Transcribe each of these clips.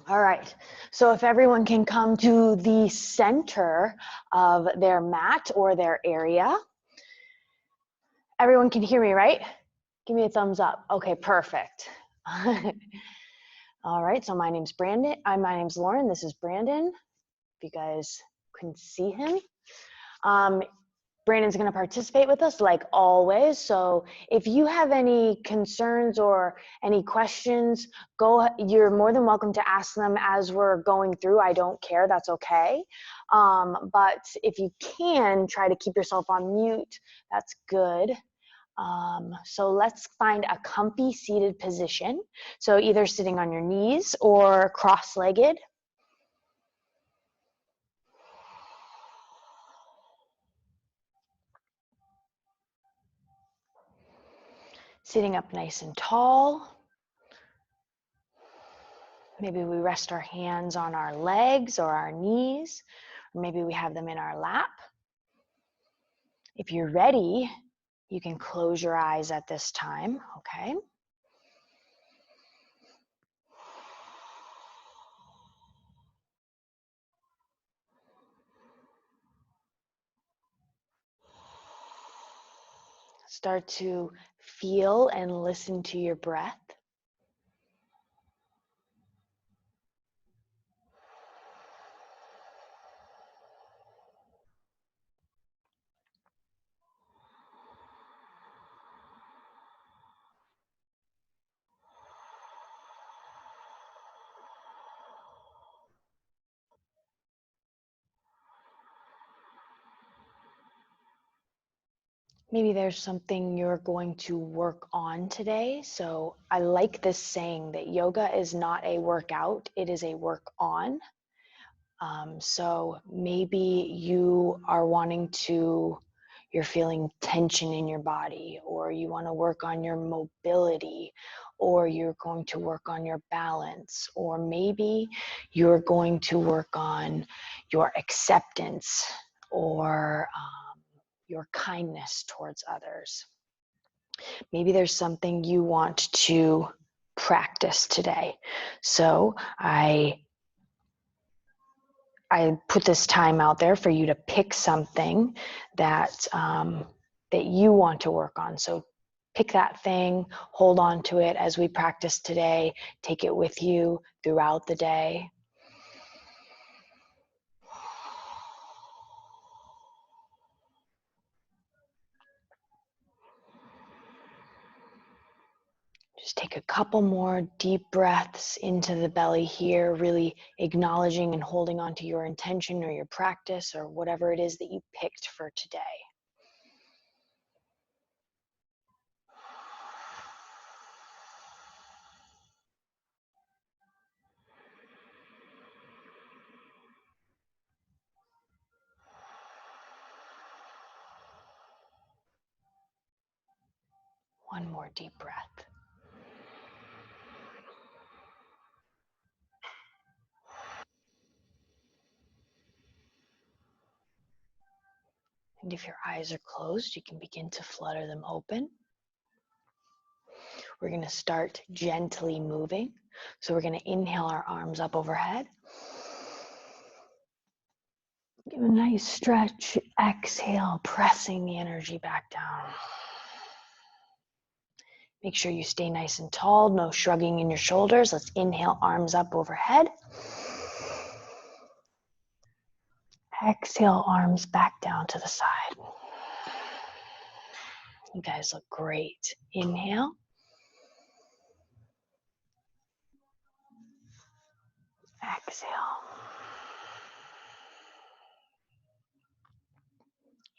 All right, so if everyone can come to the center of their mat or their area. Everyone can hear me, right? Give me a thumbs up. Okay, perfect. All right, so my name's Brandon. My name's Lauren. This is Brandon. If you guys couldn't see him. Brandon's going to participate with us like always. So if you have any concerns or any questions, you're more than welcome to ask them as we're going through. I don't care. That's okay. But if you can, try to keep yourself on mute. That's good. So let's find a comfy seated position. So either sitting on your knees or cross-legged. Sitting up nice and tall. Maybe we rest our hands on our legs or our knees, or maybe we have them in our lap. If you're ready, you can close your eyes at this time, okay? Start to feel and listen to your breath. Maybe there's something you're going to work on today. So I like this saying that yoga is not a workout, it is a work on. So maybe you're feeling tension in your body, or you want to work on your mobility, or you're going to work on your balance, or maybe you're going to work on your acceptance or your kindness towards others. Maybe there's something you want to practice today. So I put this time out there for you to pick something that that you want to work on. So pick that thing, hold on to it as we practice today, take it with you throughout the day. Just take a couple more deep breaths into the belly here, really acknowledging and holding on to your intention or your practice or whatever it is that you picked for today. One more deep breath. And if your eyes are closed, you can begin to flutter them open. We're going to start gently moving. So we're going to inhale our arms up overhead. Give a nice stretch. Exhale, pressing the energy back down. Make sure you stay nice and tall, no shrugging in your shoulders. Let's inhale, arms up overhead. Exhale, arms back down to the side. You guys look great. Inhale. Exhale.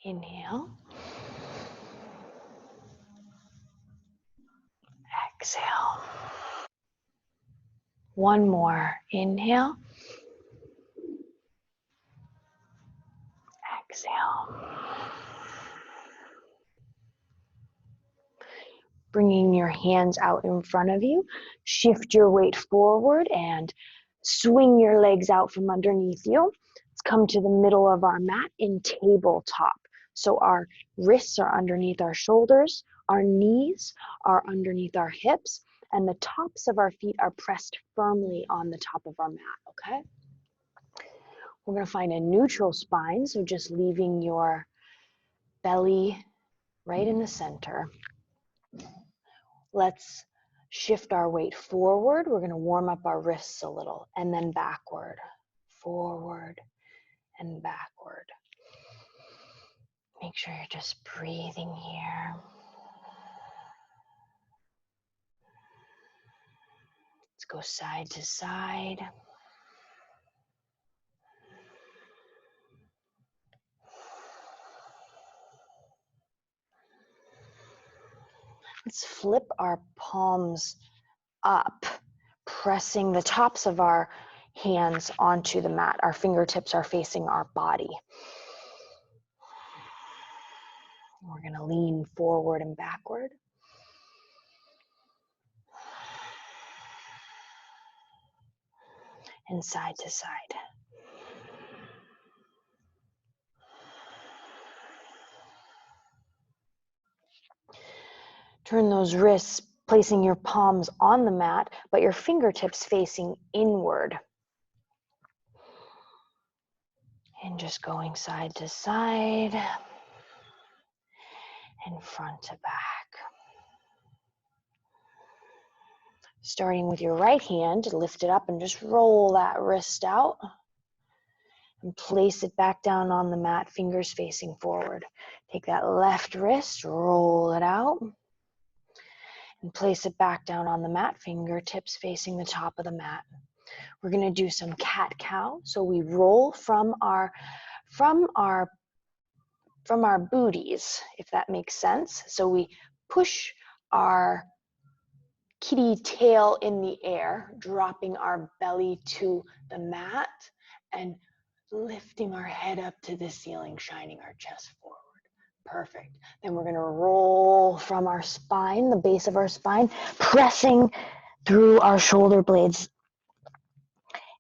Inhale. Exhale. One more. Inhale. Exhale. Bringing your hands out in front of you. Shift your weight forward and swing your legs out from underneath you. Let's come to the middle of our mat in tabletop. So our wrists are underneath our shoulders, our knees are underneath our hips, and the tops of our feet are pressed firmly on the top of our mat, okay? We're gonna find a neutral spine, so just leaving your belly right in the center. Let's shift our weight forward. We're gonna warm up our wrists a little, and then backward, forward, and backward. Make sure you're just breathing here. Let's go side to side. Let's flip our palms up, pressing the tops of our hands onto the mat. Our fingertips are facing our body. We're gonna lean forward and backward. And side to side. Turn those wrists, placing your palms on the mat, but your fingertips facing inward. And just going side to side and front to back. Starting with your right hand, lift it up and just roll that wrist out. And place it back down on the mat, fingers facing forward. Take that left wrist, roll it out. And place it back down on the mat, fingertips facing the top of the mat. We're gonna do some cat-cow. So we roll from our booties, if that makes sense. So we push our kitty tail in the air, dropping our belly to the mat and lifting our head up to the ceiling, shining our chest forward. Perfect. Then we're gonna roll from our spine, the base of our spine, pressing through our shoulder blades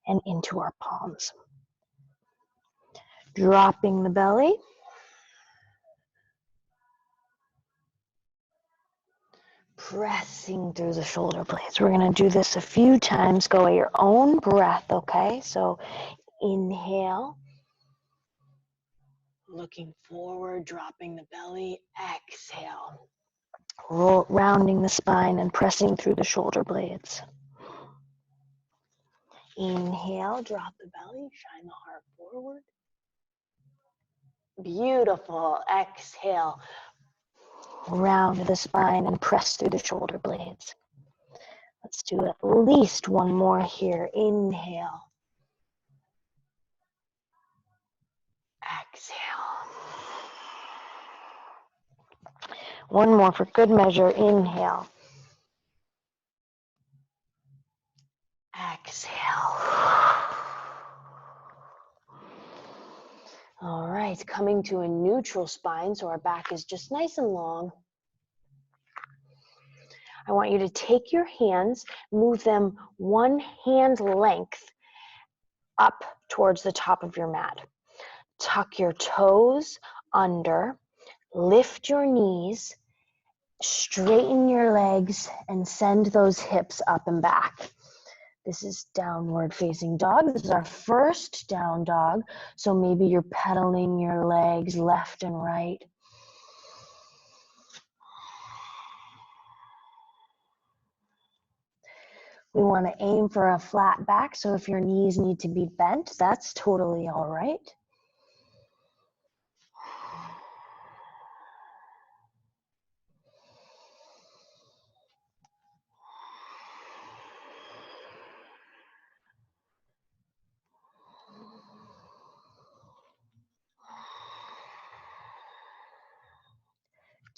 and into our palms. Dropping the belly. Pressing through the shoulder blades. We're gonna do this a few times. Go at your own breath, okay? So inhale. Looking forward, dropping the belly. Exhale. Rounding the spine and pressing through the shoulder blades. Inhale, drop the belly, shine the heart forward. Beautiful. Exhale. Round the spine and press through the shoulder blades. Let's do at least one more here. Inhale. Exhale. One more for good measure. Inhale. Exhale. All right, coming to a neutral spine, so our back is just nice and long. I want you to take your hands, move them one hand length up towards the top of your mat. Tuck your toes under, lift your knees, straighten your legs, and send those hips up and back. This is downward facing dog. This is our first down dog. So maybe you're pedaling your legs left and right. We want to aim for a flat back. So if your knees need to be bent, that's totally all right.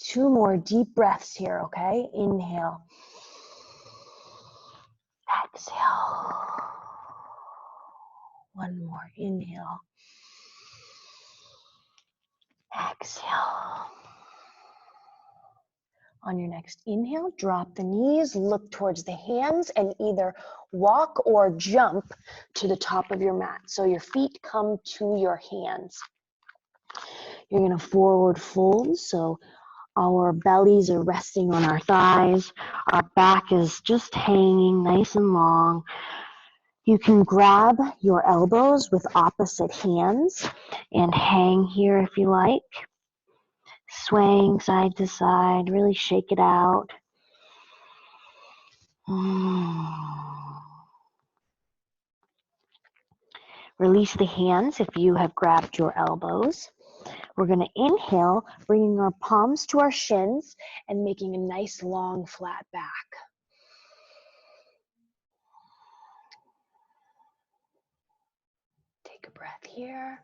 Two more deep breaths here, okay? Inhale. Exhale. One more. Inhale. Exhale. On your next inhale, drop the knees, look towards the hands, and either walk or jump to the top of your mat. So your feet come to your hands. You're gonna forward fold, so Our bellies are resting on our thighs. Our back is just hanging nice and long. You can grab your elbows with opposite hands and hang here if you like. Swaying side to side, really shake it out. Release the hands if you have grabbed your elbows. We're going to inhale, bringing our palms to our shins and making a nice long flat back. Take a breath here.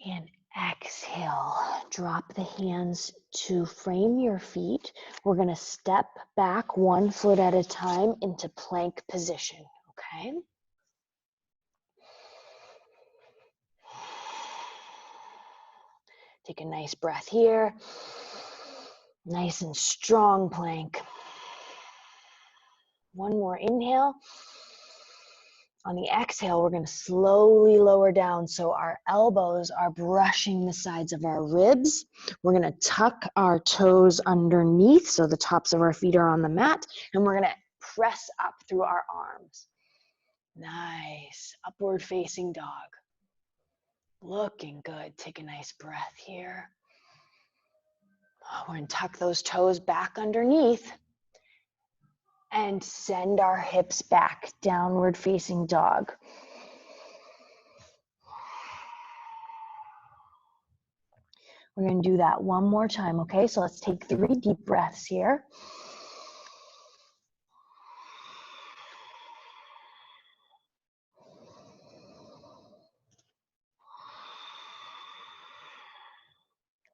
And exhale. Drop the hands to frame your feet. We're going to step back 1 foot at a time into plank position, okay? Take a nice breath here. Nice and strong plank. One more inhale. On the exhale, we're going to slowly lower down so our elbows are brushing the sides of our ribs. We're going to tuck our toes underneath so the tops of our feet are on the mat, and we're going to press up through our arms. Nice. Upward facing dog. Looking good. Take a nice breath here. We're going to tuck those toes back underneath and send our hips back, downward facing dog. We're going to do that one more time, okay? So let's take 3 deep breaths here.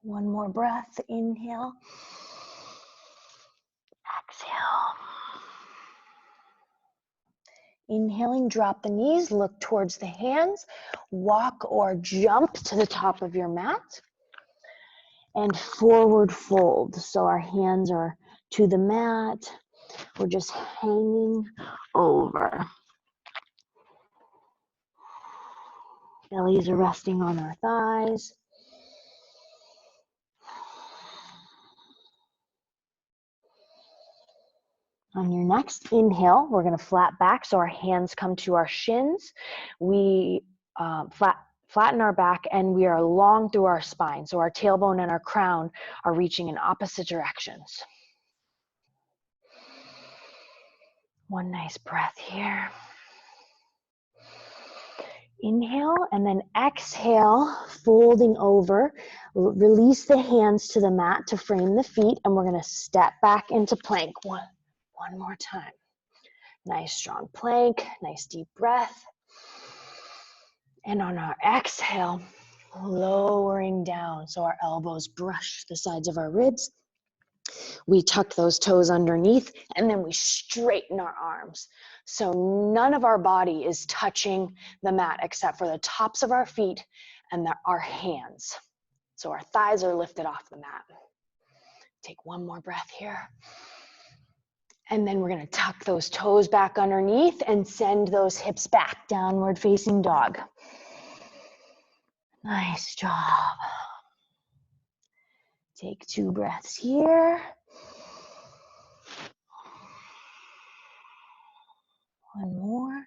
One more breath, inhale. Exhale. Inhaling, drop the knees, look towards the hands, walk or jump to the top of your mat, and forward fold. So our hands are to the mat, we're just hanging over. Bellies are resting on our thighs. On your next inhale, we're going to flat back so our hands come to our shins. We flatten our back and we are long through our spine. So our tailbone and our crown are reaching in opposite directions. One nice breath here. Inhale and then exhale, folding over. Release the hands to the mat to frame the feet, and we're going to step back into plank. One more time. Nice strong plank, nice deep breath. And on our exhale, lowering down so our elbows brush the sides of our ribs. We tuck those toes underneath, and then we straighten our arms. So none of our body is touching the mat except for the tops of our feet and our hands. So our thighs are lifted off the mat. Take one more breath here. And then we're going to tuck those toes back underneath and send those hips back, downward facing dog. Nice job. Take 2 breaths here. One more.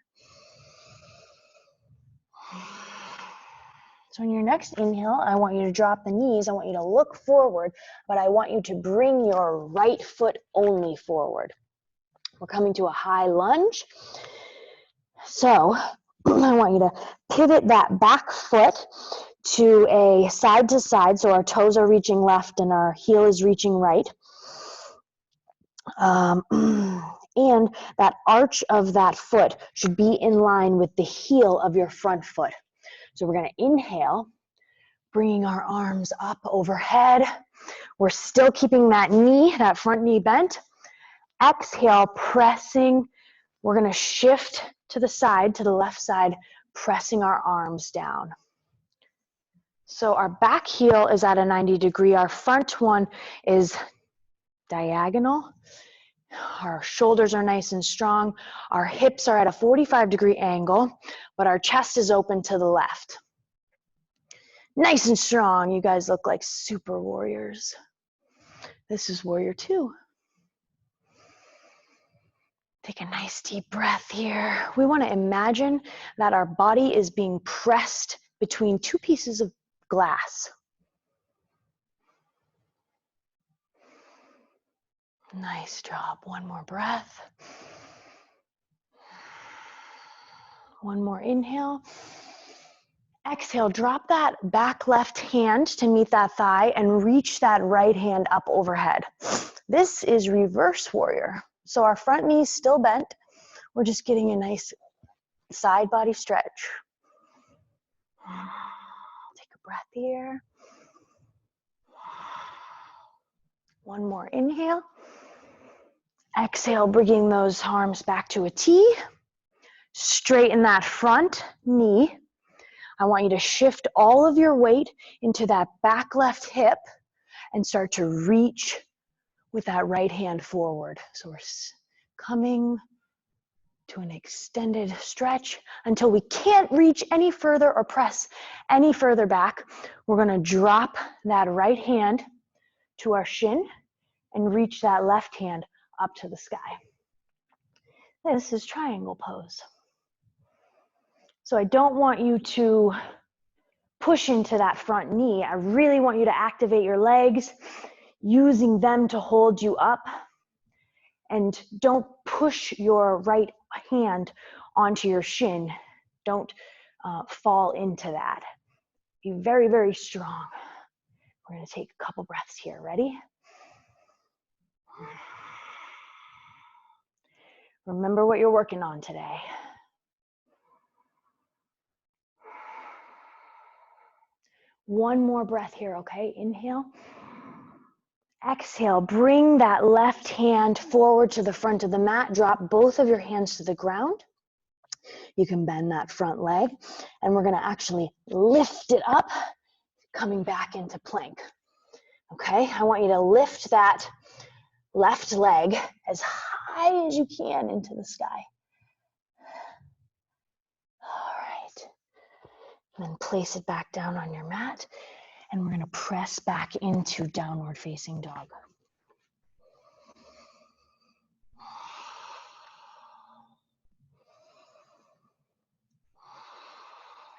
So on your next inhale, I want you to drop the knees. I want you to look forward, but I want you to bring your right foot only forward. We're coming to a high lunge. So I want you to pivot that back foot to a side to side, so our toes are reaching left and our heel is reaching right. And that arch of that foot should be in line with the heel of your front foot. So we're going to inhale, bringing our arms up overhead. We're still keeping that knee, that front knee bent. Exhale, pressing. We're going to shift to the side, to the left side, pressing our arms down. So our back heel is at a 90 degree. Our front one is diagonal. Our shoulders are nice and strong. Our hips are at a 45 degree angle, but our chest is open to the left. Nice and strong. You guys look like super warriors. This is warrior 2. Take a nice deep breath here. We want to imagine that our body is being pressed between 2 pieces of glass. Nice job. One more breath. One more inhale. Exhale, drop that back left hand to meet that thigh and reach that right hand up overhead. This is reverse warrior. So our front knee's still bent. We're just getting a nice side body stretch. Take a breath here. One more inhale. Exhale, bringing those arms back to a T. Straighten that front knee. I want you to shift all of your weight into that back left hip and start to reach with that right hand forward. So we're coming to an extended stretch until we can't reach any further or press any further back. We're going to drop that right hand to our shin and reach that left hand up to the sky. This is triangle pose. So I don't want you to push into that front knee. I really want you to activate your legs, using them to hold you up. And don't push your right hand onto your shin. Don't fall into that. Be very, very strong. We're going to take a couple breaths here. Ready? Remember what you're working on today. One more breath here, okay? Inhale. Exhale, bring that left hand forward to the front of the mat. Drop both of your hands to the ground. You can bend that front leg, and we're gonna actually lift it up, coming back into plank. Okay, I want you to lift that left leg as high as you can into the sky. All right, and then place it back down on your mat, and we're gonna press back into downward facing dog.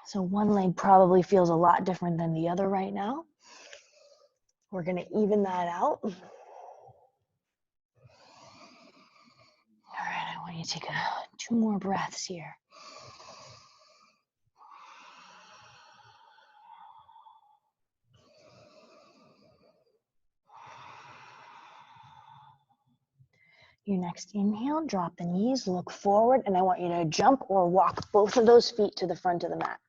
So one leg probably feels a lot different than the other right now. We're gonna even that out. All right, I want you to take 2 more breaths here. Your next inhale, drop the knees, look forward, and I want you to jump or walk both of those feet to the front of the mat.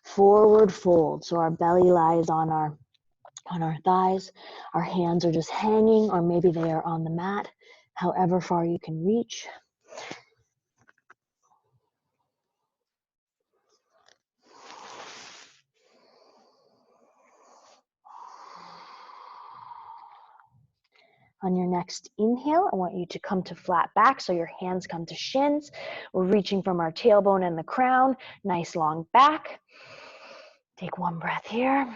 Forward fold, so our belly lies on our thighs. Our hands are just hanging, or maybe they are on the mat, however far you can reach. On your next inhale, I want you to come to flat back, so your hands come to shins. We're reaching from our tailbone and the crown, nice long back. Take 1 breath here.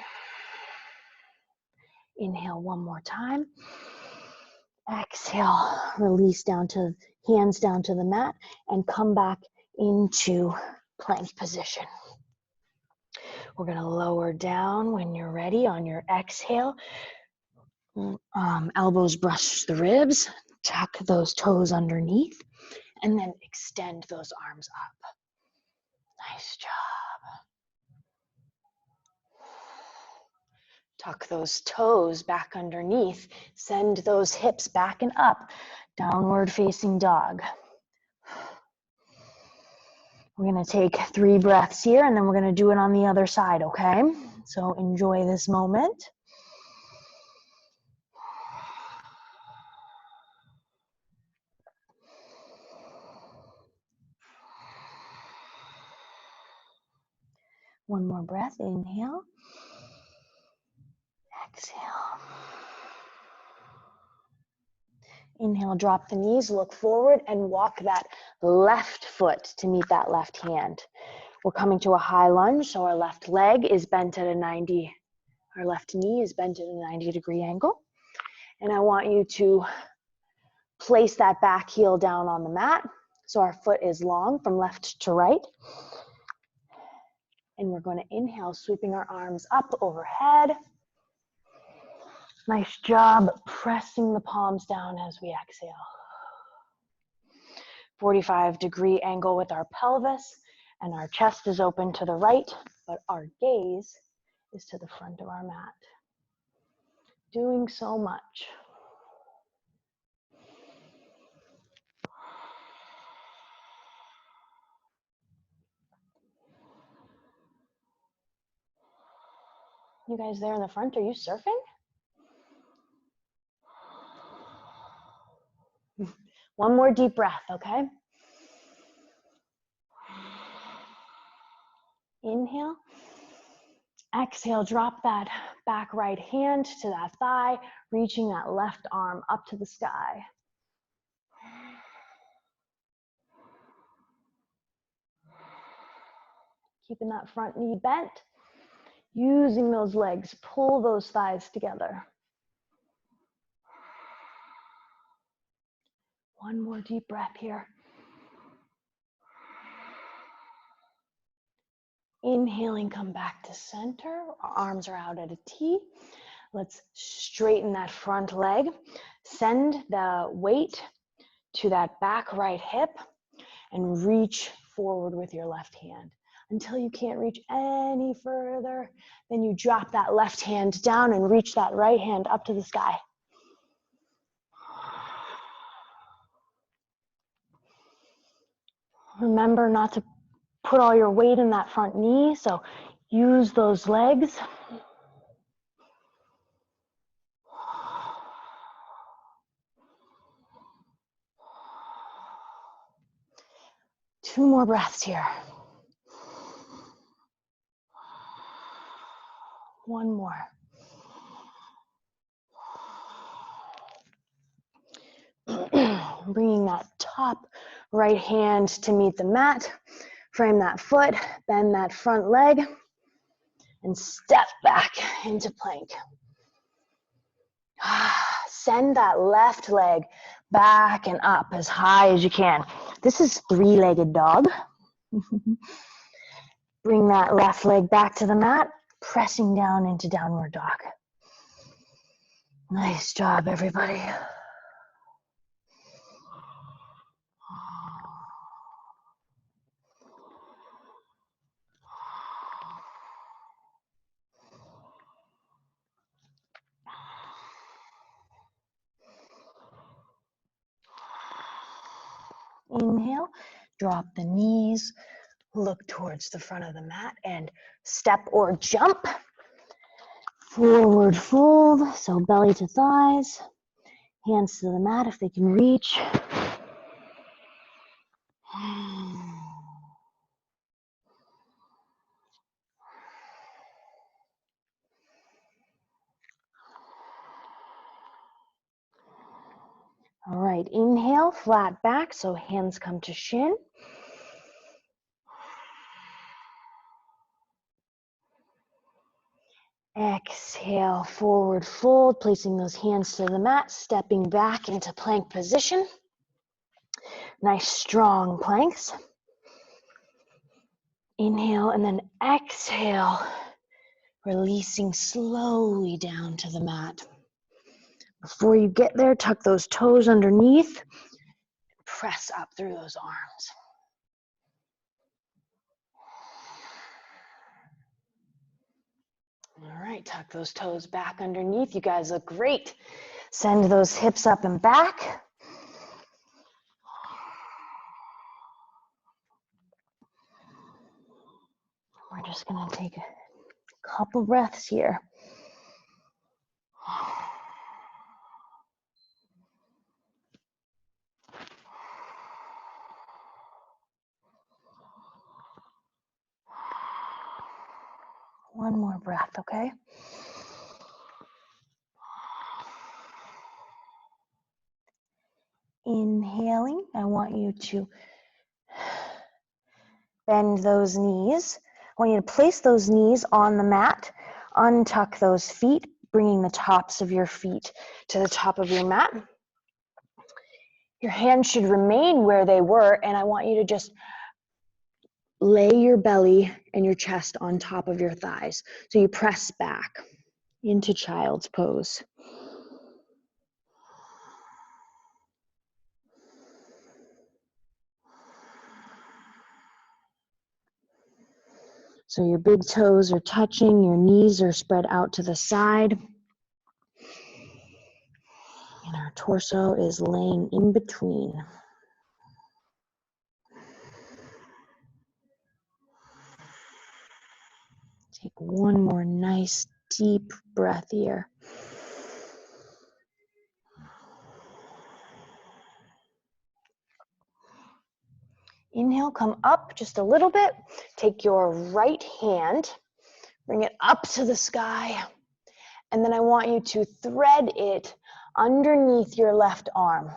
Inhale 1 more time. Exhale, release down to hands down to the mat and come back into plank position. We're gonna lower down when you're ready on your exhale. Elbows brush the ribs, tuck those toes underneath, and then extend those arms up. Nice job. Tuck those toes back underneath, send those hips back and up, downward facing dog. We're gonna take 3 breaths here, and then we're gonna do it on the other side, okay? So enjoy this moment. One more breath, inhale. Exhale. Inhale, drop the knees, look forward, and walk that left foot to meet that left hand. We're coming to a high lunge, so our left leg is bent at a 90, our left knee is bent at a 90-degree angle. And I want you to place that back heel down on the mat so our foot is long from left to right. And we're going to inhale, sweeping our arms up overhead. Nice job pressing the palms down as we exhale. 45-degree angle with our pelvis, and our chest is open to the right, but our gaze is to the front of our mat. Doing so much. You guys there in the front, are you surfing? One more deep breath, okay? Inhale. Exhale, drop that back right hand to that thigh, reaching that left arm up to the sky. Keeping that front knee bent, using those legs, pull those thighs together. One more deep breath here. Inhaling, come back to center. Our arms are out at a T. Let's straighten that front leg. Send the weight to that back right hip and reach forward with your left hand. Until you can't reach any further, then you drop that left hand down and reach that right hand up to the sky. Remember not to put all your weight in that front knee, so use those legs. Two more breaths here. One more. Bringing that top right hand to meet the mat. Frame that foot, bend that front leg, and step back into plank. Send that left leg back and up as high as you can. This is three-legged dog. Bring that left leg back to the mat, pressing down into downward dog. Nice job, everybody. Inhale, drop the knees, look towards the front of the mat and step or jump. Forward fold, so belly to thighs, hands to the mat if they can reach. All right, inhale, flat back, so hands come to shin. Exhale, forward fold, placing those hands to the mat, stepping back into plank position. Nice strong planks. Inhale and then exhale, releasing slowly down to the mat. Before you get there, tuck those toes underneath, press up through those arms. All right, tuck those toes back underneath. You guys look great. Send those hips up and back. We're just gonna take a couple breaths here. One more breath, okay? Inhaling, I want you to bend those knees. I want you to place those knees on the mat, untuck those feet, bringing the tops of your feet to the top of your mat. Your hands should remain where they were, and I want you to just lay your belly and your chest on top of your thighs. So you press back into child's pose. So your big toes are touching, your knees are spread out to the side, and our torso is laying in between. Take one more nice deep breath here. Inhale, come up just a little bit. Take your right hand, bring it up to the sky, and then I want you to thread it underneath your left arm.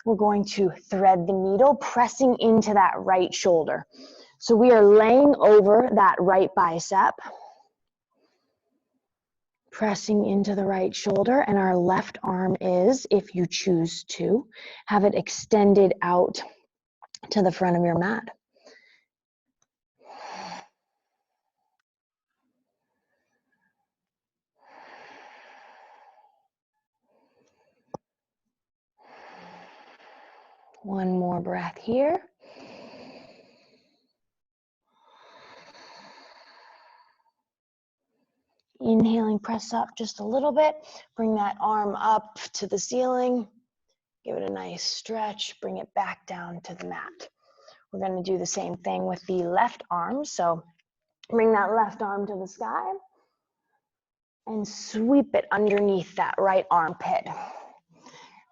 We're going to thread the needle, pressing into that right shoulder. So we are laying over that right bicep, pressing into the right shoulder, and our left arm is, if you choose to, have it extended out to the front of your mat. One more breath here. Inhaling, press up just a little bit. Bring that arm up to the ceiling. Give it a nice stretch. Bring it back down to the mat. We're going to do the same thing with the left arm. So bring that left arm to the sky and sweep it underneath that right armpit.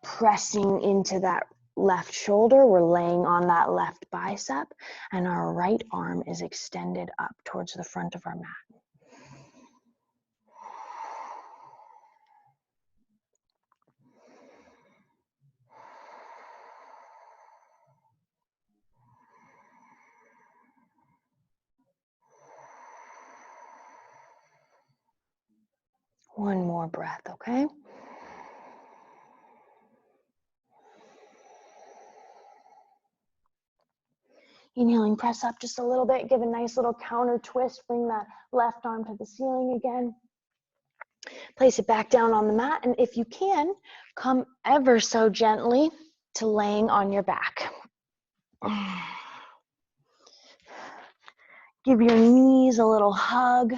Pressing into that left shoulder, we're laying on that left bicep, and our right arm is extended up towards the front of our mat. One more breath, okay? Inhaling, press up just a little bit, give a nice little counter twist, bring that left arm to the ceiling again. Place it back down on the mat, and if you can, come ever so gently to laying on your back. Give your knees a little hug.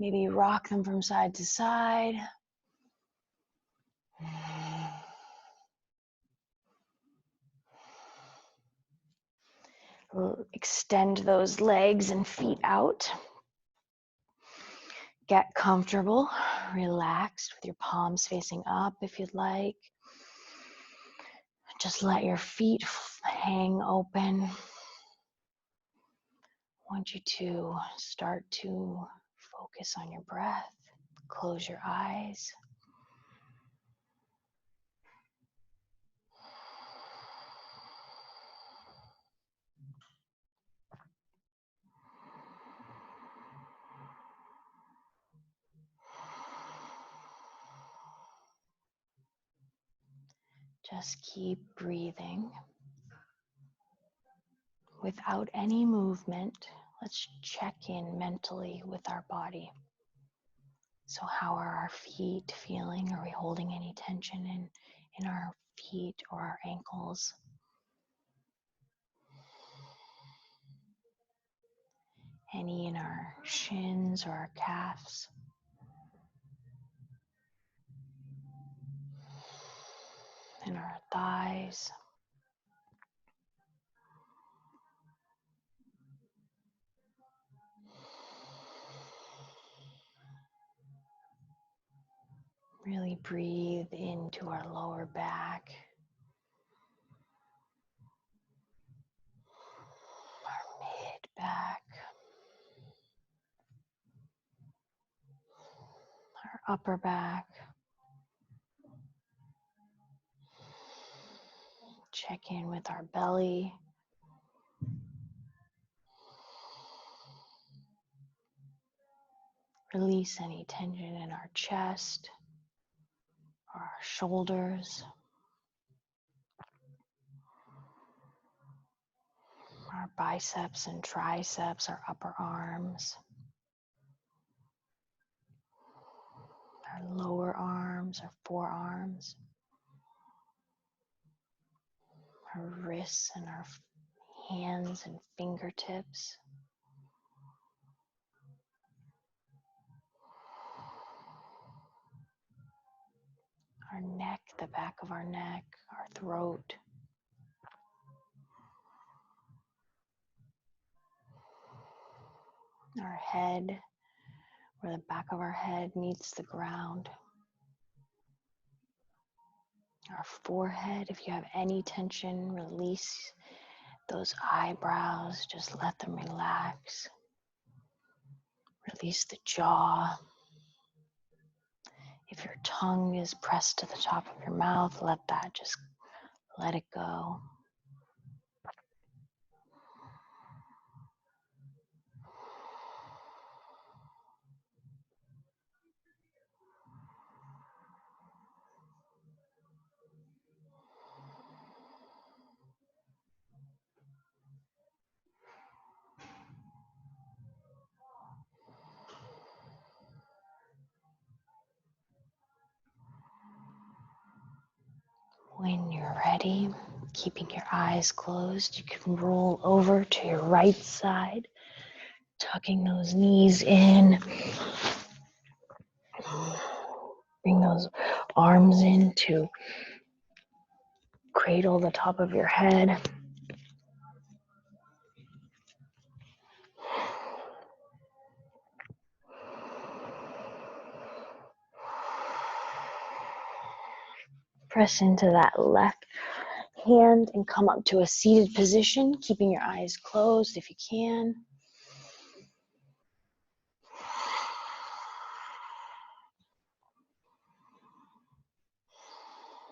Maybe rock them from side to side. Extend those legs and feet out. Get comfortable, relaxed with your palms facing up if you'd like. Just let your feet hang open. I want you to start to focus on your breath. Close your eyes. Just keep breathing. Without any movement, let's check in mentally with our body. So how are our feet feeling? Are we holding any tension in our feet or our ankles? Any in our shins or our calves? In our thighs? Really breathe into our lower back, our mid back, our upper back. Check in with our belly. Release any tension in our chest, or our shoulders, our biceps and triceps, our upper arms, our lower arms, our forearms, our wrists and our hands and fingertips. Our neck, the back of our neck, our throat. Our head, where the back of our head meets the ground. Our forehead, if you have any tension, release those eyebrows, just let them relax. Release the jaw. If your tongue is pressed to the top of your mouth, let it go. When you're ready, keeping your eyes closed, you can roll over to your right side, tucking those knees in. Bring those arms in to cradle the top of your head. Press into that left hand and come up to a seated position, keeping your eyes closed if you can.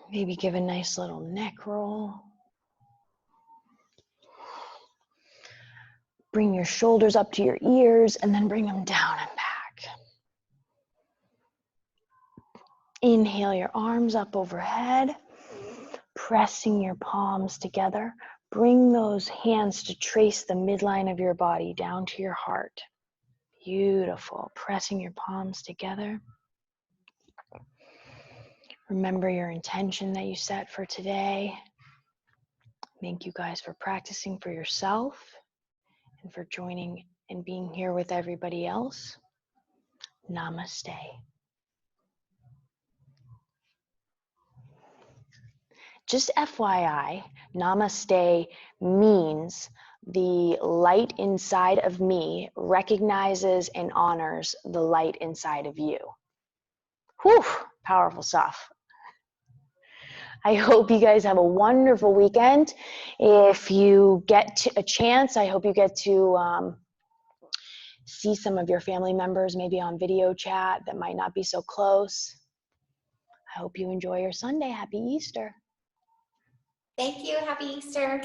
Maybe give a nice little neck roll. Bring your shoulders up to your ears and then bring them down and back. Inhale your arms up overhead, pressing your palms together. Bring those hands to trace the midline of your body down to your heart. Beautiful. Pressing your palms together. Remember your intention that you set for today. Thank you guys for practicing for yourself and for joining and being here with everybody else. Namaste. Just FYI, Namaste means the light inside of me recognizes and honors the light inside of you. Whew, powerful stuff. I hope you guys have a wonderful weekend. If you get a chance, I hope you get to see some of your family members maybe on video chat that might not be so close. I hope you enjoy your Sunday. Happy Easter. Thank you. Happy Easter.